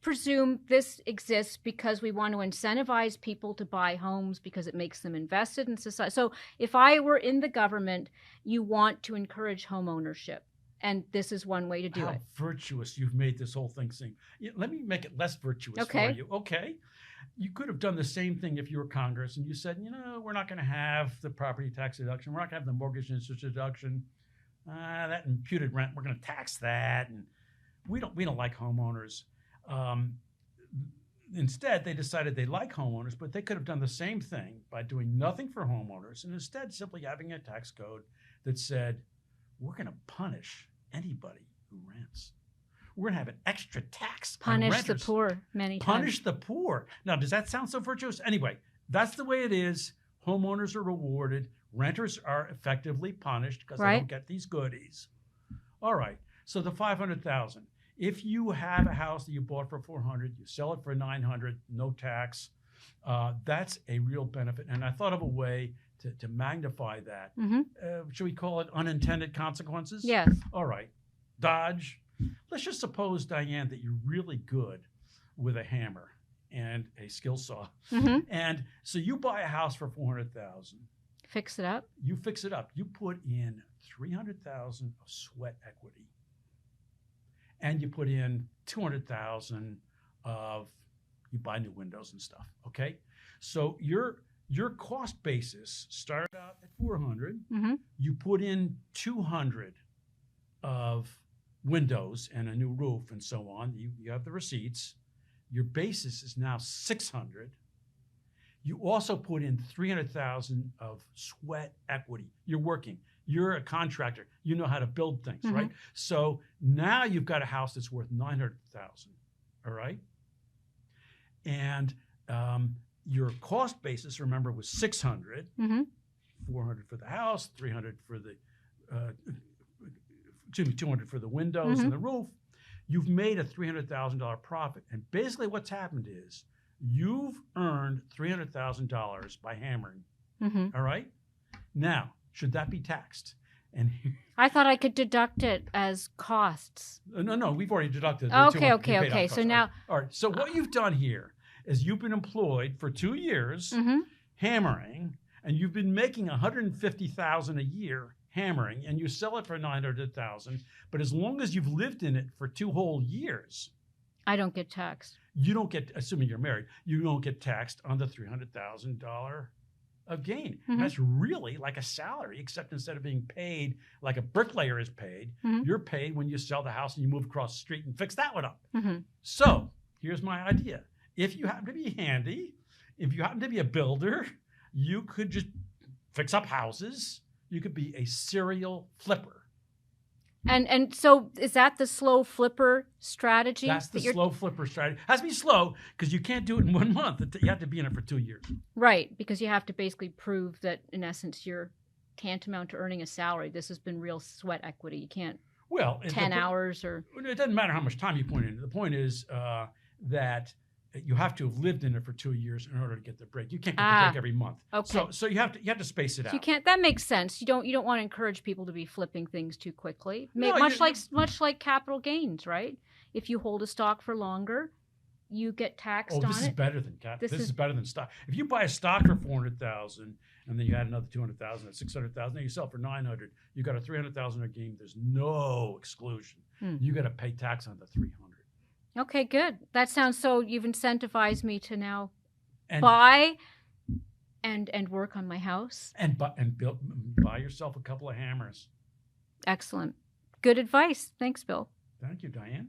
presume this exists because we want to incentivize people to buy homes because it makes them invested in society. So if I were in the government, you want to encourage home ownership. And this is one way to do How it. virtuous you've made this whole thing seem. Let me make it less virtuous for you. Okay. You could have done the same thing if you were Congress and you said, we're not going to have the property tax deduction. We're not going to have the mortgage interest deduction. That imputed rent, we're going to tax that. And we don't like homeowners. Instead, they decided they like homeowners, but they could have done the same thing by doing nothing for homeowners and instead simply having a tax code that said, we're going to punish anybody who rents. We're going to have an extra tax on Punish renters. the poor many times. Punish the poor. Now, does that sound so virtuous? Anyway, that's the way it is. Homeowners are rewarded. Renters are effectively punished because they don't get these goodies. All right. So the $500,000. If you have a house that you bought for $400,000, you sell it for $900,000, no tax. That's a real benefit. And I thought of a way to magnify that. Should we call it unintended consequences? Yes. All right. Dodge. Let's just suppose, Diane, that you're really good with a hammer and a skill saw. And so you buy a house for $400,000. Fix it up. You fix it up. You put in $300,000 of sweat equity. And you put in $200,000 of, you buy new windows and stuff. Okay. So your cost basis started out at $400,000. You put in $200,000 of windows and a new roof and so on. You have the receipts. Your basis is now $600,000. You also put in $300,000 of sweat equity. You're working. You're a contractor. You know how to build things, right? So now you've got a house that's worth $900,000. All right. And your cost basis, remember, was $600,000. $400,000 for the house, $300,000 for the $200,000 for the windows and the roof. You've made a $300,000 profit. And basically what's happened is you've earned $300,000 by hammering. All right. Now, should that be taxed? And I thought I could deduct it as costs. No, we've already deducted. Okay. So now, all right. So what you've done here is you've been employed for 2 years hammering, and you've been making $150,000 a year hammering, and you sell it for $900,000. But as long as you've lived in it for 2 whole years, I don't get taxed. You don't get, assuming you're married, you don't get taxed on the $300,000 of gain. That's really like a salary, except instead of being paid like a bricklayer is paid, you're paid when you sell the house and you move across the street and fix that one up. So here's my idea. If you happen to be handy, if you happen to be a builder, you could just fix up houses. You could be a serial flipper. And so is that the slow flipper strategy? That's the slow flipper strategy. It has to be slow because you can't do it in 1 month. You have to be in it for 2 years. Right, because you have to basically prove that, in essence, you're tantamount to earning a salary. This has been real sweat equity. You can't 10 hours or... It doesn't matter how much time you put in. The point is that you have to have lived in it for 2 years in order to get the break. You can't get the break every month. Okay. So you have to space it out. You can't. That makes sense. You don't want to encourage people to be flipping things too quickly. No, much like capital gains, right? If you hold a stock for longer, you get taxed on it. This is better than capital. This is better than stock. If you buy a stock for $400,000 and then you add another $200,000, that's $600,000. Then you sell it for $900,000. You got a $300,000 gain. There's no exclusion. You got to pay tax on the $300,000. Okay, good. That sounds so. You've incentivized me to now buy and work on my house and buy yourself a couple of hammers. Excellent. Good advice. Thanks, Bill. Thank you, Diane.